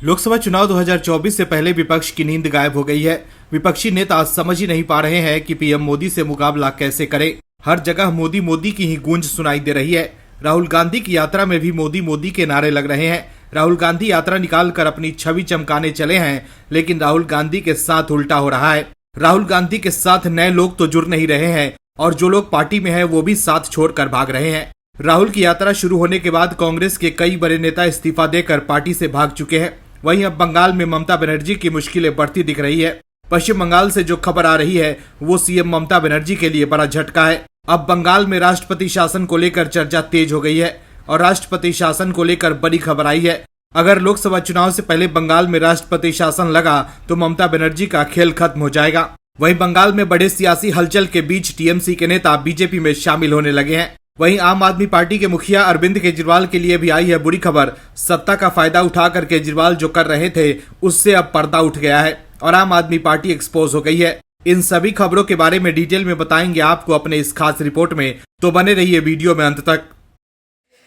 लोकसभा चुनाव 2024 से पहले विपक्ष की नींद गायब हो गई है। विपक्षी नेता आज समझ ही नहीं पा रहे हैं कि पीएम मोदी से मुकाबला कैसे करें। हर जगह मोदी मोदी की ही गूंज सुनाई दे रही है। राहुल गांधी की यात्रा में भी मोदी मोदी के नारे लग रहे हैं। राहुल गांधी यात्रा निकालकर अपनी छवि चमकाने चले हैं, लेकिन राहुल गांधी के साथ उल्टा हो रहा है। राहुल गांधी के साथ नए लोग तो जुड़ नहीं रहे हैं और जो लोग पार्टी में हैं वो भी साथ छोड़कर भाग रहे हैं। राहुल की यात्रा शुरू होने के बाद कांग्रेस के कई बड़े नेता इस्तीफा देकर पार्टी से भाग चुके हैं। वहीं अब बंगाल में ममता बनर्जी की मुश्किलें बढ़ती दिख रही है। पश्चिम बंगाल से जो खबर आ रही है वो सीएम ममता बनर्जी के लिए बड़ा झटका है। अब बंगाल में राष्ट्रपति शासन को लेकर चर्चा तेज हो गई है और राष्ट्रपति शासन को लेकर बड़ी खबर आई है। अगर लोकसभा चुनाव से पहले बंगाल में राष्ट्रपति शासन लगा तो ममता बनर्जी का खेल खत्म हो जाएगा। वहीं बंगाल में बड़े सियासी हलचल के बीच टीएमसी के नेता बीजेपी में शामिल होने लगे हैं। वहीं आम आदमी पार्टी के मुखिया अरविंद केजरीवाल के लिए भी आई है बुरी खबर। सत्ता का फायदा उठाकर केजरीवाल जो कर रहे थे उससे अब पर्दा उठ गया है और आम आदमी पार्टी एक्सपोज हो गई है। इन सभी खबरों के बारे में डिटेल में बताएंगे आपको अपने इस खास रिपोर्ट में, तो बने रहिए वीडियो में अंत तक।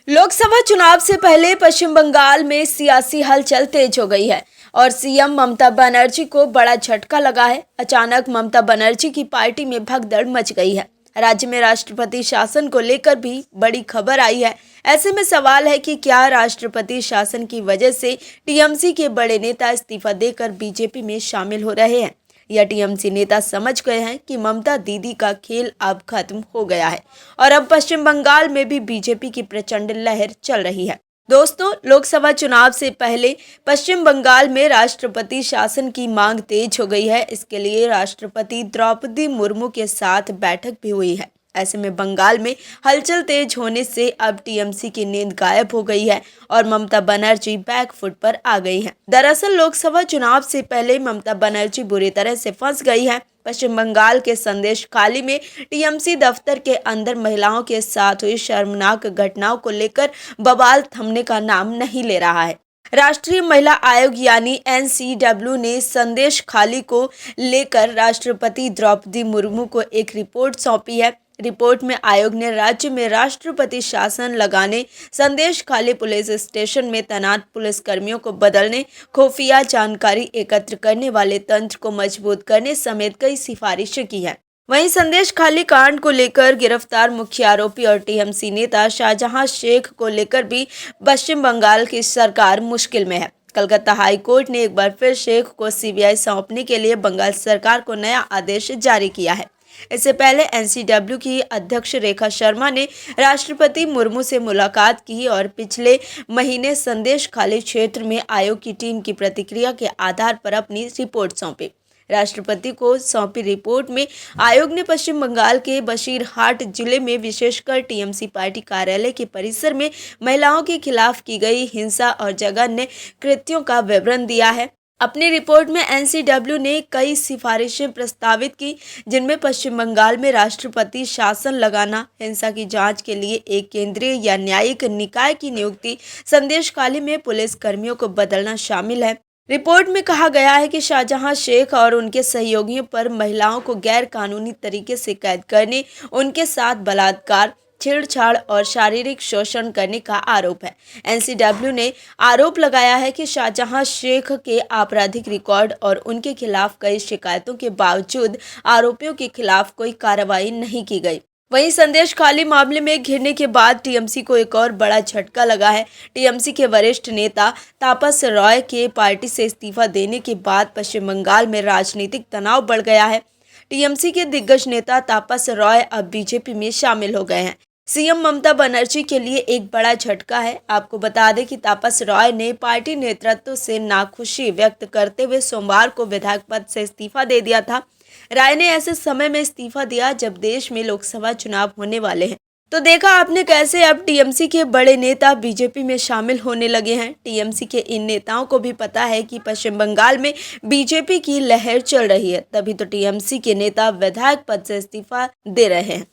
लोकसभा चुनाव से पहले पश्चिम बंगाल में सियासी हलचल तेज हो गई है और सीएम ममता बनर्जी को बड़ा झटका लगा है। अचानक ममता बनर्जी की पार्टी में भगदड़ मच गई है। राज्य में राष्ट्रपति शासन को लेकर भी बड़ी खबर आई है। ऐसे में सवाल है कि क्या राष्ट्रपति शासन की वजह से टीएमसी के बड़े नेता इस्तीफा देकर बीजेपी में शामिल हो रहे हैं या टीएमसी नेता समझ गए हैं कि ममता दीदी का खेल अब खत्म हो गया है और अब पश्चिम बंगाल में भी बीजेपी की प्रचंड लहर चल रही है। दोस्तों, लोकसभा चुनाव से पहले पश्चिम बंगाल में राष्ट्रपति शासन की मांग तेज हो गई है। इसके लिए राष्ट्रपति द्रौपदी मुर्मू के साथ बैठक भी हुई है। ऐसे में बंगाल में हलचल तेज होने से अब टीएमसी की नींद गायब हो गई है और ममता बनर्जी बैकफुट पर आ गई हैं। दरअसल लोकसभा चुनाव से पहले ममता बनर्जी बुरी तरह से फंस गई है। पश्चिम बंगाल के संदेश खाली में टीएमसी दफ्तर के अंदर महिलाओं के साथ हुई शर्मनाक घटनाओं को लेकर बवाल थमने का नाम नहीं ले रहा है। राष्ट्रीय महिला आयोग यानी एनसीडब्ल्यू ने संदेश खाली को लेकर राष्ट्रपति द्रौपदी मुर्मू को एक रिपोर्ट सौंपी है। रिपोर्ट में आयोग ने राज्य में राष्ट्रपति शासन लगाने, संदेश खाली पुलिस स्टेशन में तैनात पुलिसकर्मियों को बदलने, खुफिया जानकारी एकत्र करने वाले तंत्र को मजबूत करने समेत कई सिफारिशें की है। वहीं संदेश खाली कांड को लेकर गिरफ्तार मुख्य आरोपी और टीएमसी नेता शाहजहां शेख को लेकर भी पश्चिम बंगाल की सरकार मुश्किल में है। कलकत्ता हाई कोर्ट ने एक बार फिर शेख को सीबीआई सौंपने के लिए बंगाल सरकार को नया आदेश जारी किया है। इससे पहले एनसीडब्ल्यू की अध्यक्ष रेखा शर्मा ने राष्ट्रपति मुर्मू से मुलाकात की और पिछले महीने संदेश खाली क्षेत्र में आयोग की टीम की प्रतिक्रिया के आधार पर अपनी रिपोर्ट सौंपी। राष्ट्रपति को सौंपी रिपोर्ट में आयोग ने पश्चिम बंगाल के बशीरहाट जिले में विशेषकर टीएमसी पार्टी कार्यालय के परिसर में महिलाओं के खिलाफ की गई हिंसा और जघन्य कृत्यों का विवरण दिया है। अपनी रिपोर्ट में एनसीडब्ल्यू ने कई सिफारिशें प्रस्तावित की, जिनमें पश्चिम बंगाल में राष्ट्रपति शासन लगाना, हिंसा की जांच के लिए एक केंद्रीय या न्यायिक निकाय की नियुक्ति, संदेश खाली में पुलिस कर्मियों को बदलना शामिल है। रिपोर्ट में कहा गया है कि शाहजहां शेख और उनके सहयोगियों पर महिलाओं को गैर कानूनी तरीके से कैद करने, उनके साथ बलात्कार, छेड़छाड़ और शारीरिक शोषण करने का आरोप है। एनसीडब्ल्यू ने आरोप लगाया है कि शाहजहां शेख के आपराधिक रिकॉर्ड और उनके खिलाफ कई शिकायतों के बावजूद आरोपियों के खिलाफ कोई कार्रवाई नहीं की गई। वहीं संदेश खाली मामले में घिरने के बाद टीएमसी को एक और बड़ा झटका लगा है। टीएमसी के वरिष्ठ नेता तापस रॉय के पार्टी से इस्तीफा देने के बाद पश्चिम बंगाल में राजनीतिक तनाव बढ़ गया है। टीएमसी के दिग्गज नेता तापस रॉय अब बीजेपी में शामिल हो गए हैं। सीएम ममता बनर्जी के लिए एक बड़ा झटका है। आपको बता दें कि तापस रॉय ने पार्टी नेतृत्व से नाखुशी व्यक्त करते हुए सोमवार को विधायक पद से इस्तीफा दे दिया था। राय ने ऐसे समय में इस्तीफा दिया जब देश में लोकसभा चुनाव होने वाले हैं। तो देखा आपने कैसे अब टीएमसी के बड़े नेता बीजेपी में शामिल होने लगे हैं। टीएमसी के इन नेताओं को भी पता है कि पश्चिम बंगाल में बीजेपी की लहर चल रही है, तभी तो टीएमसी के नेता विधायक पद से इस्तीफा दे रहे हैं।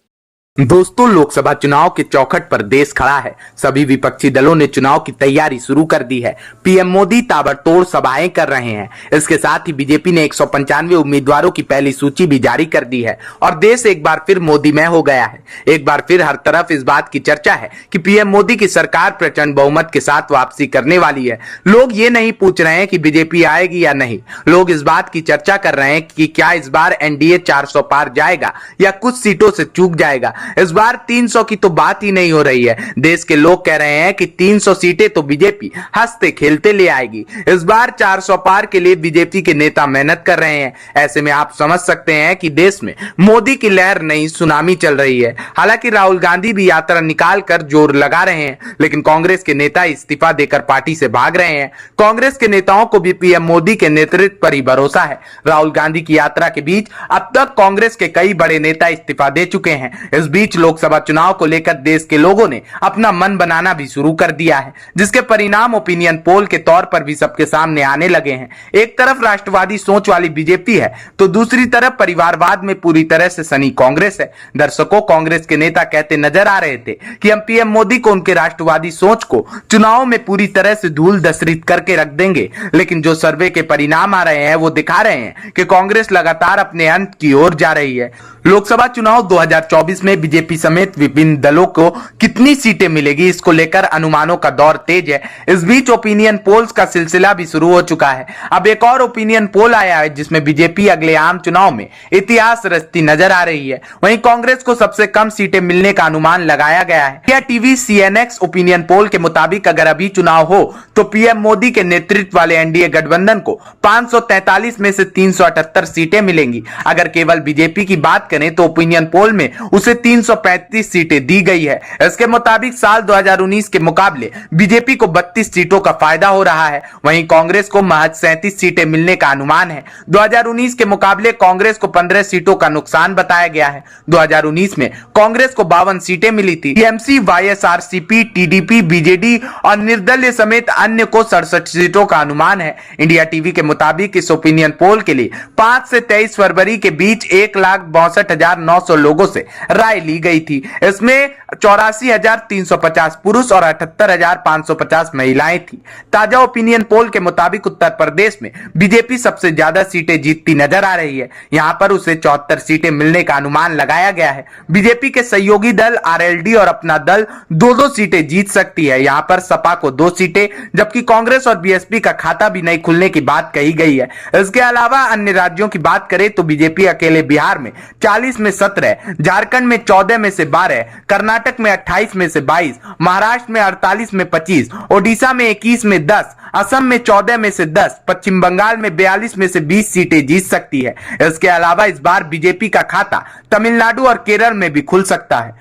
दोस्तों, लोकसभा चुनाव के चौखट पर देश खड़ा है। सभी विपक्षी दलों ने चुनाव की तैयारी शुरू कर दी है। पीएम मोदी ताबड़तोड़ सभाएं कर रहे हैं। इसके साथ ही बीजेपी ने 195 उम्मीदवारों की पहली सूची भी जारी कर दी है और देश एक बार फिर मोदीमय हो गया है। एक बार फिर हर तरफ इस बात की चर्चा है कि पीएम मोदी की सरकार प्रचंड बहुमत के साथ वापसी करने वाली है। लोग ये नहीं पूछ रहे हैं कि बीजेपी आएगी या नहीं, लोग इस बात की चर्चा कर रहे हैं कि क्या इस बार एनडीए 400 पार जाएगा या कुछ सीटों से चूक जाएगा। इस बार 300 की तो बात ही नहीं हो रही है। देश के लोग कह रहे हैं कि 300 सीटें तो बीजेपी हंसते खेलते ले आएगी। इस बार 400 पार के लिए बीजेपी के नेता मेहनत कर रहे हैं। ऐसे में आप समझ सकते हैं कि देश में मोदी की लहर नहीं, सुनामी चल रही है। हालांकि राहुल गांधी भी यात्रा निकाल कर जोर लगा रहे हैं, लेकिन कांग्रेस के नेता इस्तीफा देकर पार्टी से भाग रहे हैं। कांग्रेस के नेताओं को भी पीएम मोदी के नेतृत्व पर ही भरोसा है। राहुल गांधी की यात्रा के बीच अब तक कांग्रेस के कई बड़े नेता इस्तीफा दे चुके हैं। इस बीच लोकसभा चुनाव को लेकर देश के लोगों ने अपना मन बनाना भी शुरू कर दिया है, जिसके परिणाम ओपिनियन पोल के तौर पर भी सबके सामने आने लगे हैं। एक तरफ राष्ट्रवादी सोच वाली बीजेपी है तो दूसरी तरफ परिवारवाद में पूरी तरह से सनी कांग्रेस है। दर्शकों, कांग्रेस के नेता कहते नजर आ रहे थे कि हम पीएम मोदी को उनके राष्ट्रवादी सोच को चुनाव में पूरी तरह से धूल धसरित करके रख देंगे, लेकिन जो सर्वे के परिणाम आ रहे हैं वो दिखा रहे हैं कि कांग्रेस लगातार अपने अंत की ओर जा रही है। लोकसभा चुनाव 2024 में बीजेपी समेत विभिन्न दलों को कितनी सीटें मिलेगी, इसको लेकर अनुमानों का दौर तेज है। इस बीच ओपिनियन पोल्स का सिलसिला भी शुरू हो चुका है। अब एक और ओपिनियन पोल आया है जिसमें बीजेपी अगले आम चुनाव में इतिहास रचती नजर आ रही है। वहीं कांग्रेस को सबसे कम सीटें मिलने का अनुमान लगाया गया है। India TV CNX opinion poll के मुताबिक अगर अभी चुनाव हो तो पीएम मोदी के नेतृत्व वाले एनडीए गठबंधन को 543 में से 378 सीटें मिलेंगी। अगर केवल बीजेपी की बात करें तो ओपिनियन पोल में उसे 335 सीटें दी गई है। इसके मुताबिक साल 2019 के मुकाबले बीजेपी को 32 सीटों का फायदा हो रहा है। वहीं कांग्रेस को महज 37 सीटें मिलने का अनुमान है। 2019 के मुकाबले कांग्रेस को 15 सीटों का नुकसान बताया गया है। 2019 में कांग्रेस को 52 सीटें मिली थी। टीएमसी, वाईएसआरसीपी, टीडीपी, बीजेडी और निर्दलीय समेत अन्य को 67 सीटों का अनुमान है। इंडिया टीवी के मुताबिक इस ओपिनियन पोल के लिए 5 से 23 फरवरी के बीच 1,62,900 लोगों से राय ली गई थी। इसमें 84,350 पुरुष और 78,550 महिलाएं थी। ताजा ओपिनियन पोल के मुताबिक उत्तर प्रदेश में बीजेपी सबसे ज्यादा सीटें जीतती नजर आ रही है। यहां पर उसे 74 सीटें मिलने का अनुमान लगाया गया है। बीजेपी के सहयोगी दल आरएलडी और अपना दल 2-2 सीटें जीत सकती है। यहां पर सपा को 2 सीटें, जबकि कांग्रेस और बीएसपी का खाता भी नहीं खुलने की बात कही गई है। इसके अलावा अन्य राज्यों की बात करें तो बीजेपी अकेले बिहार में 40 में 17, झारखंड में 14 में से 12, कर्नाटक में 28 में से 22, महाराष्ट्र में 48 में 25, ओडिशा में 21 में 10, असम में 14 में से 10, पश्चिम बंगाल में 42 में से 20 सीटें जीत सकती है। इसके अलावा इस बार बीजेपी का खाता तमिलनाडु और केरल में भी खुल सकता है।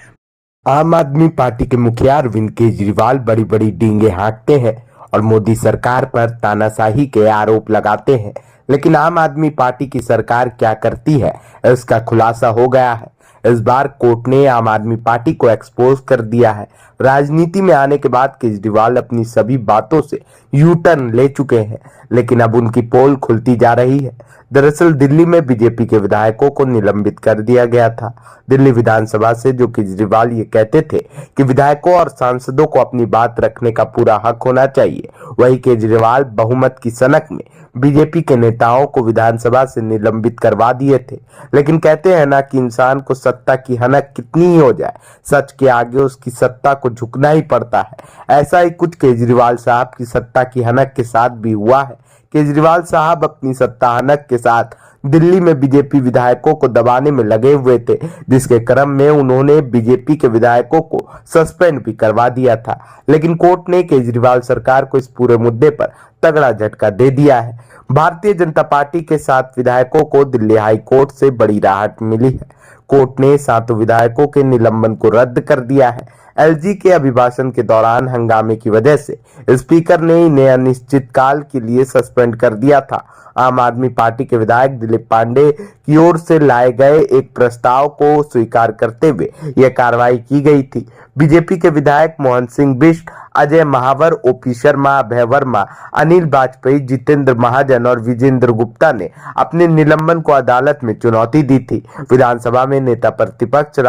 आम आदमी पार्टी के मुखिया अरविंद केजरीवाल बड़ी बड़ी डींगे हाँकते हैं और मोदी सरकार पर तानाशाही के आरोप लगाते हैं, लेकिन आम आदमी पार्टी की सरकार क्या करती है इसका खुलासा हो गया है। इस बार कोर्ट ने आम आदमी पार्टी को एक्सपोज कर दिया है। राजनीति में आने के बाद केजरीवाल अपनी सभी बातों से यू टर्न ले चुके हैं, लेकिन अब उनकी पोल खुलती जा रही है। दरअसल दिल्ली में बीजेपी के विधायकों को निलंबित कर दिया गया था। दिल्ली विधानसभा से जो केजरीवाल ये कहते थे कि विधायकों और सांसदों को अपनी बात रखने का पूरा हक होना चाहिए, वही केजरीवाल बहुमत की सनक में बीजेपी के नेताओं को विधानसभा से निलंबित करवा दिए थे। लेकिन कहते हैं ना कि इंसान को सत्ता की हनक कितनी ही हो जाए, सच के आगे उसकी सत्ता को झुकना ही पड़ता है। ऐसा ही कुछ केजरीवाल साहब की सत्ता की हनक के साथ भी हुआ है। केजरीवाल साहब अपनी सत्ता हनक के साथ दिल्ली में बीजेपी विधायकों को दबाने में लगे हुए थे, जिसके क्रम में उन्होंने बीजेपी के विधायकों को सस्पेंड भी करवा दिया था। लेकिन कोर्ट ने केजरीवाल सरकार को इस पूरे मुद्दे पर तगड़ा झटका दे दिया है। भारतीय जनता पार्टी के 7 विधायकों को दिल्ली हाई कोर्ट से बड़ी राहत मिली है। कोर्ट ने 7 विधायकों के निलंबन को रद्द कर दिया है। एलजी के अभिभाषण के दौरान हंगामे की वजह से स्पीकर ने इन्हें अनिश्चित काल के लिए सस्पेंड कर दिया था। आम आदमी पार्टी के विधायक दिलीप पांडे की ओर से लाए गए एक प्रस्ताव को स्वीकार करते हुए यह कार्रवाई की गई थी। बीजेपी के विधायक मोहन सिंह बिष्ट, अजय महावर, ओपी शर्मा, अभय वर्मा, अनिल वाजपेयी, जितेंद्र महाजन और विजेंद्र गुप्ता ने अपने निलंबन को अदालत में चुनौती दी थी। विधानसभा में नेता प्रतिपक्ष